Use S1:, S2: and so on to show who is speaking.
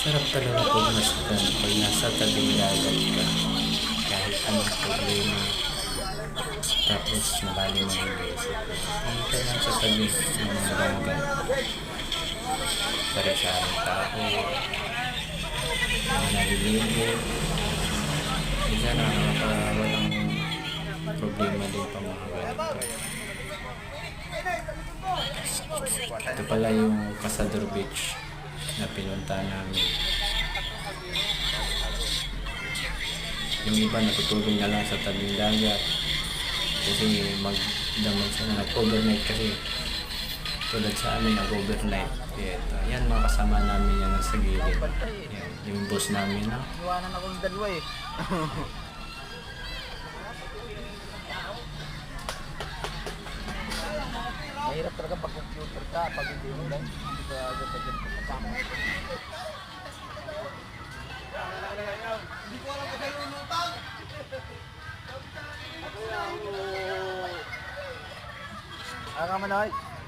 S1: Sarap talaga pagmasdan pag nasa tabing dagat ka. Kahit anong problema, tapos malalim ang iniisip mo. Tingin ka lang sa tabi ng mga dagat. Sari-saring tao, mga naliligo. Minsan nakakawalang problema din pa mga ganito. Ito pala yung Casador Beach na pinunta namin. Yung iba natutulog na lang sa tabing dagat kasi magdamag sila, nag-overnight kasi tulad sa amin nag-overnight. Yan mga kasama namin yan nasa gilid. Yan, yung boss namin na.
S2: Iwanan ako ng dalawa eh. Mahirap talaga pag computer ka, pag hindi mo lang, hindi ka agad kasama. Hindi ko alam kung sa'yo lutang! Ano ka man, oy?